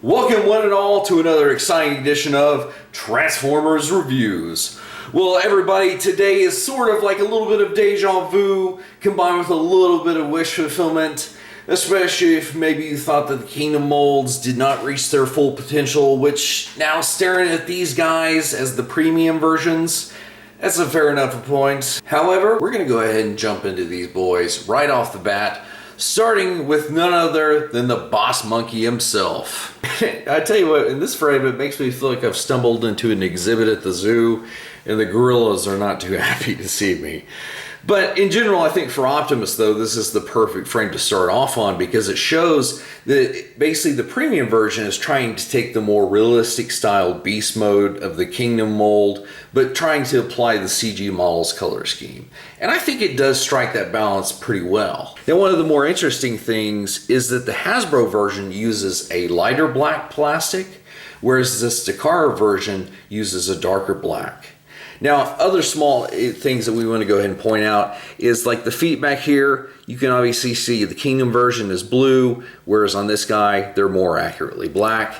Welcome one and all to another exciting edition of Transformers Reviews. Well, everybody, today is sort of like a little bit of deja vu combined with a little bit of wish fulfillment, especially if maybe you thought that the Kingdom molds did not reach their full potential, which now staring at these guys as the premium versions, that's a fair enough point. However, we're going to go ahead and jump into these boys right off the bat, starting with none other than the boss monkey himself. I tell you what, in this frame it makes me feel like I've stumbled into an exhibit at the zoo and the gorillas are not too happy to see me. But in general, I think for Optimus though, this is the perfect frame to start off on because it shows that basically the premium version is trying to take the more realistic style beast mode of the Kingdom mold, but trying to apply the CG model's color scheme. And I think it does strike that balance pretty well. Now, one of the more interesting things is that the Hasbro version uses a lighter black plastic, whereas the Takara version uses a darker black. Now, other small things that we want to go ahead and point out is like the feet back here, you can obviously see the Kingdom version is blue, whereas on this guy, they're more accurately black.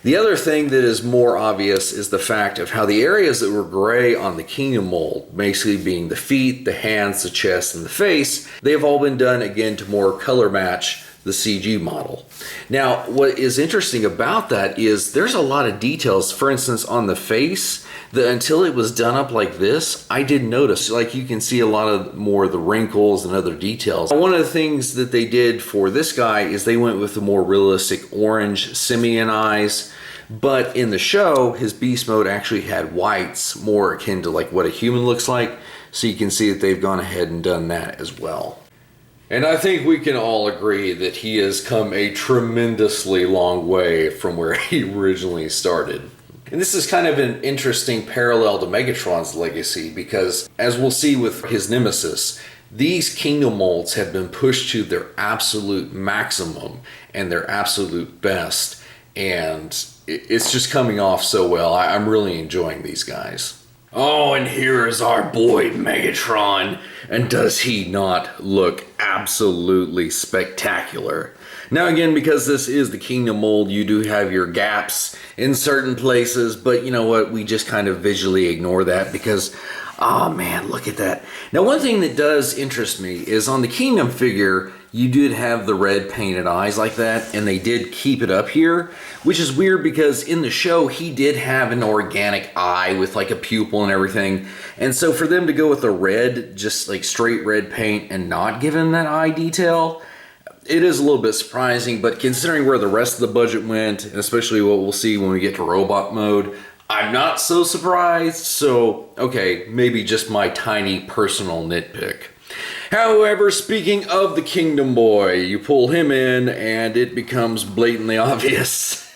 The other thing that is more obvious is the fact of how the areas that were gray on the Kingdom mold, basically being the feet, the hands, the chest, and the face, they've all been done again to more color match the CG model. Now, what is interesting about that is there's a lot of details. For instance, on the face, until it was done up like this, I didn't notice. Like you can see a lot of more of the wrinkles and other details. One of the things that they did for this guy is they went with the more realistic orange simian eyes. But in the show, his beast mode actually had whites, more akin to like what a human looks like. So you can see that they've gone ahead and done that as well. And I think we can all agree that he has come a tremendously long way from where he originally started. And this is kind of an interesting parallel to Megatron's legacy because, as we'll see with his nemesis, these Kingdom molds have been pushed to their absolute maximum and their absolute best. And it's just coming off so well. I'm really enjoying these guys. Oh, and here is our boy Megatron. And does he not look absolutely spectacular? Now again, because this is the Kingdom mold, you do have your gaps in certain places, but you know what? We just kind of visually ignore that because, oh man, look at that. Now one thing that does interest me is on the Kingdom figure, you did have the red painted eyes like that, and they did keep it up here, which is weird because in the show, he did have an organic eye with like a pupil and everything. And so for them to go with the red, just like straight red paint and not give him that eye detail, it is a little bit surprising, but considering where the rest of the budget went, and especially what we'll see when we get to robot mode, I'm not so surprised. So, okay, maybe just my tiny personal nitpick. However, speaking of the Kingdom boy, you pull him in and it becomes blatantly obvious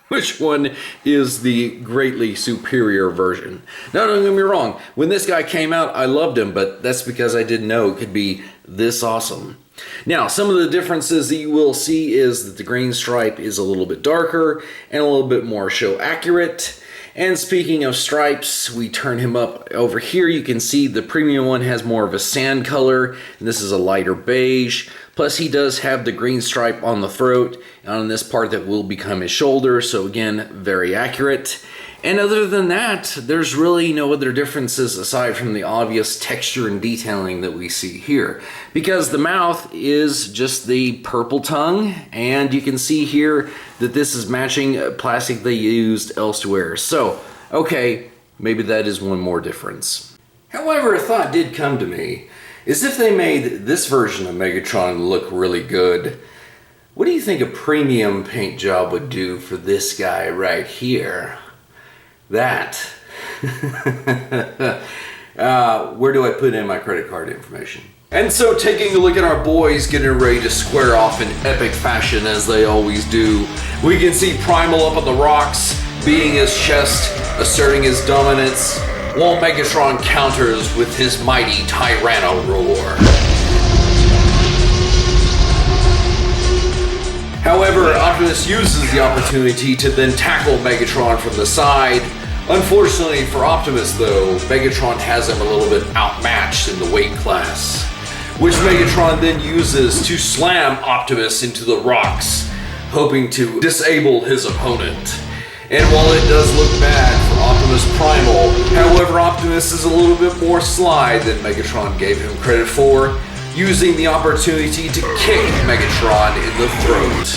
which one is the greatly superior version. Now, don't get me wrong, when this guy came out, I loved him, but that's because I didn't know it could be this awesome. Now, some of the differences that you will see is that the green stripe is a little bit darker and a little bit more show accurate. And speaking of stripes, we turn him up over here. You can see the premium one has more of a sand color, and this is a lighter beige. Plus, he does have the green stripe on the throat, and on this part that will become his shoulder. So again, very accurate. And other than that, there's really no other differences aside from the obvious texture and detailing that we see here. Because the mouth is just the purple tongue, and you can see here that this is matching plastic they used elsewhere. So, okay, maybe that is one more difference. However, a thought did come to me, is if they made this version of Megatron look really good, what do you think a premium paint job would do for this guy right here? That. Where do I put in my credit card information? And so taking a look at our boys getting ready to square off in epic fashion as they always do, we can see Primal up on the rocks, beating his chest, asserting his dominance, while Megatron counters with his mighty Tyranno roar. However, Optimus uses the opportunity to then tackle Megatron from the side. Unfortunately for Optimus though, Megatron has him a little bit outmatched in the weight class, which Megatron then uses to slam Optimus into the rocks, hoping to disable his opponent. And while it does look bad for Optimus Primal, however, Optimus is a little bit more sly than Megatron gave him credit for, using the opportunity to kick Megatron in the throat,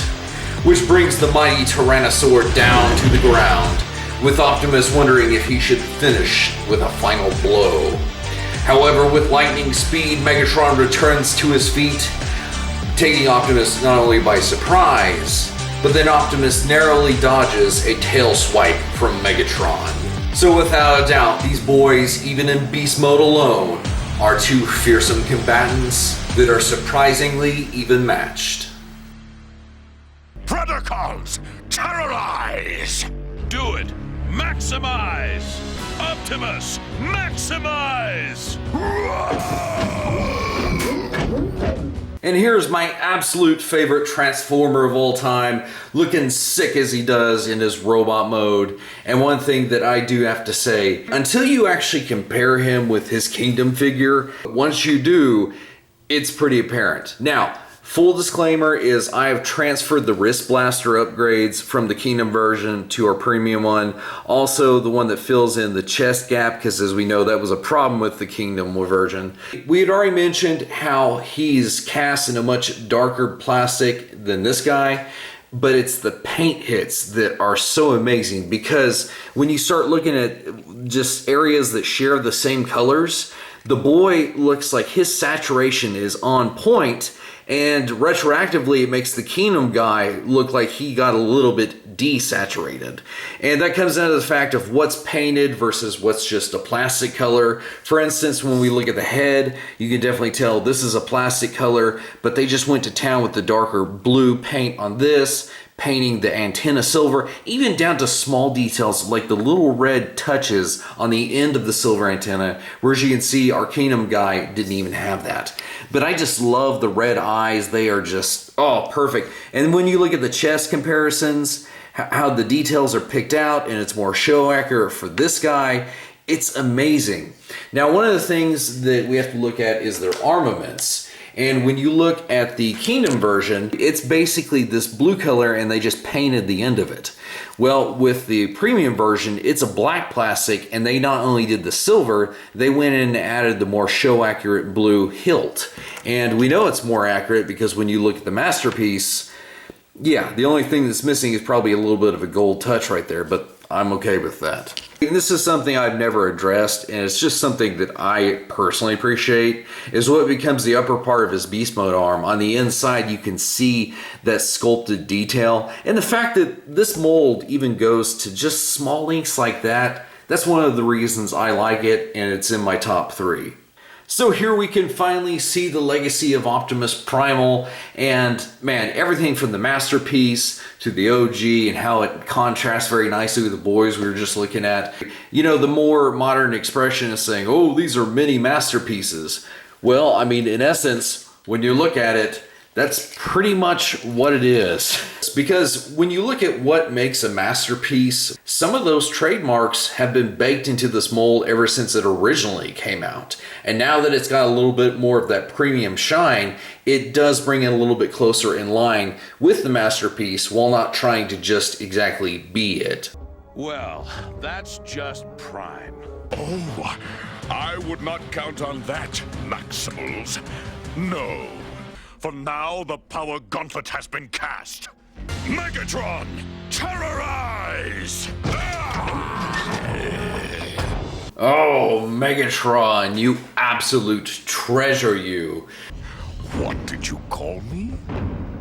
which brings the mighty Tyrannosaur down to the ground, with Optimus wondering if he should finish with a final blow. However, with lightning speed, Megatron returns to his feet, taking Optimus not only by surprise, but then Optimus narrowly dodges a tail swipe from Megatron. So without a doubt, these boys, even in beast mode alone, are two fearsome combatants that are surprisingly even matched. Predacons, terrorize! Do it! Maximize! Optimus, maximize! And here's my absolute favorite Transformer of all time, looking sick as he does in his robot mode. And one thing that I do have to say, until you actually compare him with his Kingdom figure, once you do, it's pretty apparent. Now, full disclaimer is I have transferred the wrist blaster upgrades from the Kingdom version to our premium one. Also the one that fills in the chest gap, because as we know that was a problem with the Kingdom version. We had already mentioned how he's cast in a much darker plastic than this guy, but it's the paint hits that are so amazing, because when you start looking at just areas that share the same colors, the boy looks like his saturation is on point. And retroactively, it makes the Kingdom guy look like he got a little bit desaturated. And that comes down to the fact of what's painted versus what's just a plastic color. For instance, when we look at the head, you can definitely tell this is a plastic color, but they just went to town with the darker blue paint on this, painting the antenna silver, even down to small details like the little red touches on the end of the silver antenna, whereas you can see our Kingdom guy didn't even have that. But I just love the red eyes. They are just, oh, perfect. And when you look at the chest comparisons, how the details are picked out and it's more show accurate for this guy, it's amazing. Now, one of the things that we have to look at is their armaments. And when you look at the Kingdom version, it's basically this blue color and they just painted the end of it. Well, with the premium version, it's a black plastic and they not only did the silver, they went in and added the more show accurate blue hilt. And we know it's more accurate because when you look at the masterpiece, yeah, the only thing that's missing is probably a little bit of a gold touch right there, but I'm okay with that. And this is something I've never addressed, and it's just something that I personally appreciate, is what becomes the upper part of his beast mode arm. On the inside, you can see that sculpted detail. And the fact that this mold even goes to just small links like that, that's one of the reasons I like it, and it's in my top 3. So here we can finally see the legacy of Optimus Primal, and man, everything from the masterpiece to the OG and how it contrasts very nicely with the boys we were just looking at. You know, the more modern expression is saying, oh, these are mini masterpieces. Well, I mean, in essence, when you look at it, that's pretty much what it is. Because when you look at what makes a masterpiece, some of those trademarks have been baked into this mold ever since it originally came out. And now that it's got a little bit more of that premium shine, it does bring it a little bit closer in line with the masterpiece while not trying to just exactly be it. Well, that's just prime. Oh, I would not count on that, Maximals. No. For now, the power gauntlet has been cast. Megatron, terrorize! Oh, Megatron, you absolute treasure, you. What did you call me?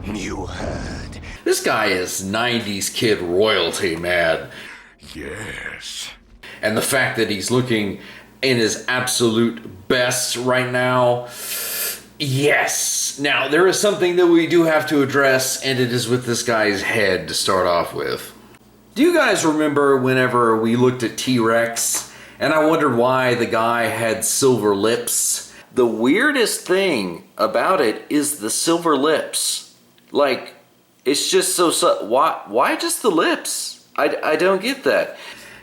You heard. This guy is 90s kid royalty, man. Yes. And the fact that he's looking in his absolute best right now, yes. Now, there is something that we do have to address, and it is with this guy's head to start off with. Do you guys remember whenever we looked at T-Rex, and I wondered why the guy had silver lips? The weirdest thing about it is the silver lips. Like, it's just so why just the lips? I don't get that.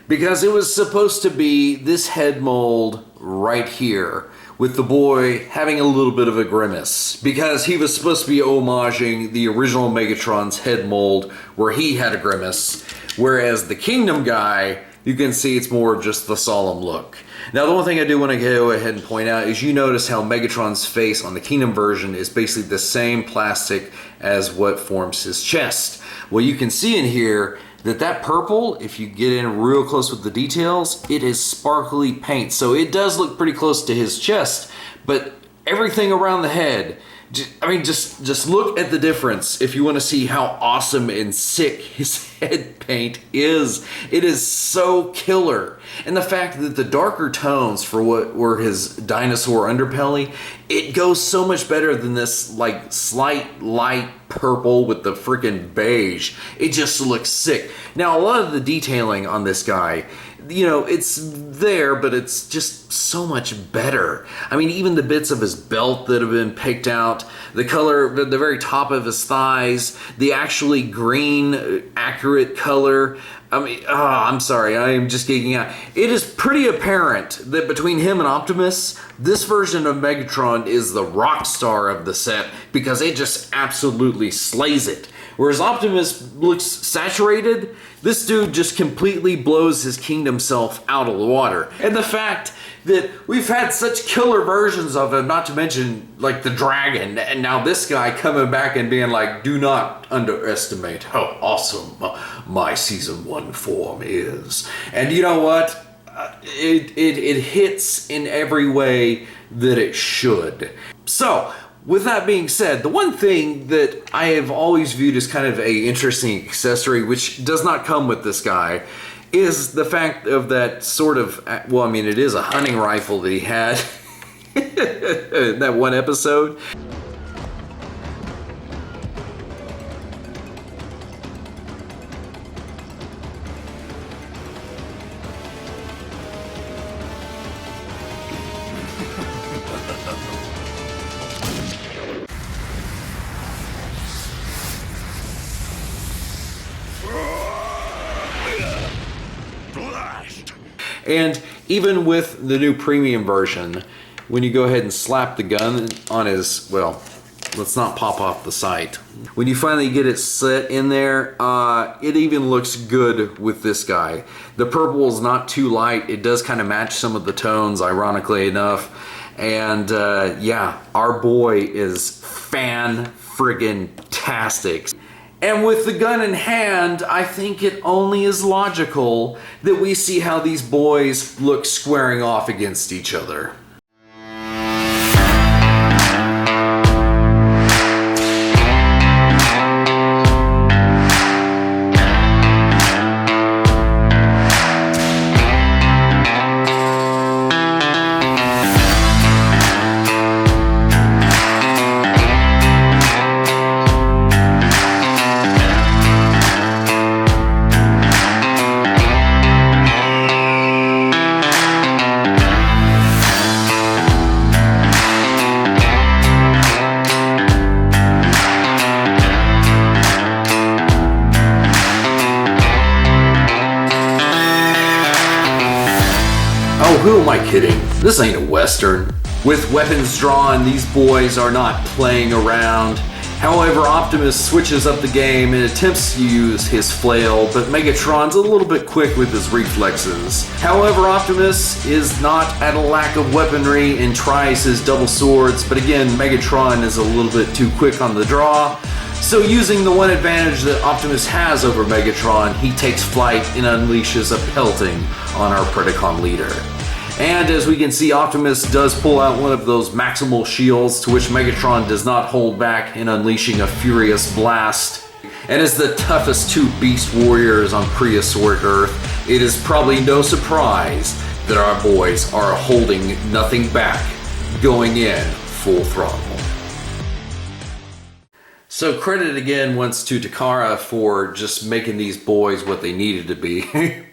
Because it was supposed to be this head mold right here, with the boy having a little bit of a grimace, because he was supposed to be homaging the original Megatron's head mold where he had a grimace, whereas the Kingdom guy, you can see it's more of just the solemn look. Now, the one thing I do want to go ahead and point out is you notice how Megatron's face on the Kingdom version is basically the same plastic as what forms his chest. Well, you can see in here that purple, if you get in real close with the details, it is sparkly paint. So it does look pretty close to his chest, but everything around the head, just look at the difference if you want to see how awesome and sick his head paint is. It is so killer. And the fact that the darker tones for what were his dinosaur underbelly, it goes so much better than this like slight light purple with the freaking beige. It just looks sick. Now, a lot of the detailing on this guy, you know, it's there, but it's just so much better. I mean, even the bits of his belt that have been picked out, the color, the very top of his thighs, the actually green, accurate color. I mean, I'm sorry, I am just geeking out. It is pretty apparent that between him and Optimus, this version of Megatron is the rock star of the set, because it just absolutely slays it. Whereas Optimus looks saturated, this dude just completely blows his Kingdom self out of the water. And the fact that we've had such killer versions of him, not to mention like the dragon, and now this guy coming back and being like, do not underestimate how awesome my season 1 form is. And you know what? It hits in every way that it should. So, with that being said, the one thing that I have always viewed as kind of a interesting accessory, which does not come with this guy, is the fact of that sort of, well, I mean, it is a hunting rifle that he had in that one episode. And even with the new premium version, when you go ahead and slap the gun on his, well, let's not pop off the sight. When you finally get it set in there, it even looks good with this guy. The purple is not too light. It does kind of match some of the tones, ironically enough. And yeah, our boy is fan-friggin-tastic. And with the gun in hand, I think it only is logical that we see how these boys look squaring off against each other. Who am I kidding? This ain't a Western. With weapons drawn, these boys are not playing around. However, Optimus switches up the game and attempts to use his flail, but Megatron's a little bit quick with his reflexes. However, Optimus is not at a lack of weaponry and tries his double swords, but again, Megatron is a little bit too quick on the draw. So using the one advantage that Optimus has over Megatron, he takes flight and unleashes a pelting on our Predacon leader. And as we can see, Optimus does pull out one of those Maximal shields, to which Megatron does not hold back in unleashing a furious blast. And as the toughest two beast warriors on prehistoric Earth, it is probably no surprise that our boys are holding nothing back, going in full throttle. So credit again once to Takara for just making these boys what they needed to be,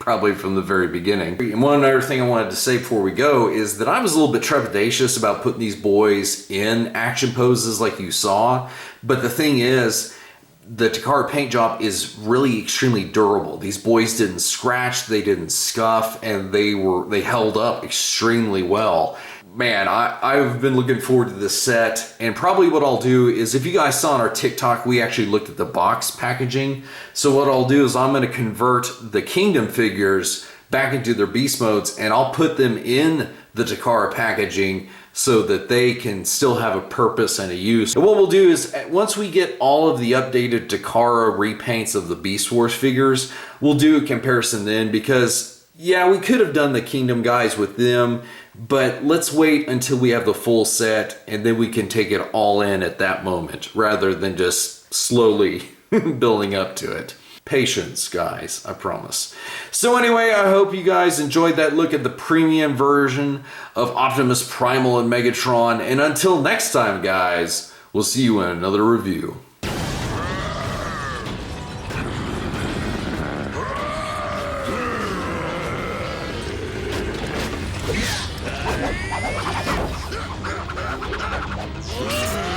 probably from the very beginning. And one other thing I wanted to say before we go is that I was a little bit trepidatious about putting these boys in action poses like you saw, but the thing is, the Takara paint job is really extremely durable. These boys didn't scratch, they didn't scuff, and they held up extremely well. man, I've been looking forward to this set, and probably what I'll do is, if you guys saw on our TikTok, we actually looked at the box packaging. So what I'll do is I'm going to convert the Kingdom figures back into their beast modes, and I'll put them in the Takara packaging so that they can still have a purpose and a use. And what we'll do is, once we get all of the updated Takara repaints of the Beast Wars figures, we'll do a comparison then, because yeah, we could have done the Kingdom guys with them, but let's wait until we have the full set, and then we can take it all in at that moment, rather than just slowly building up to it. Patience, guys, I promise. So anyway, I hope you guys enjoyed that look at the premium version of Optimus Primal and Megatron, and until next time, guys, we'll see you in another review. Yeah.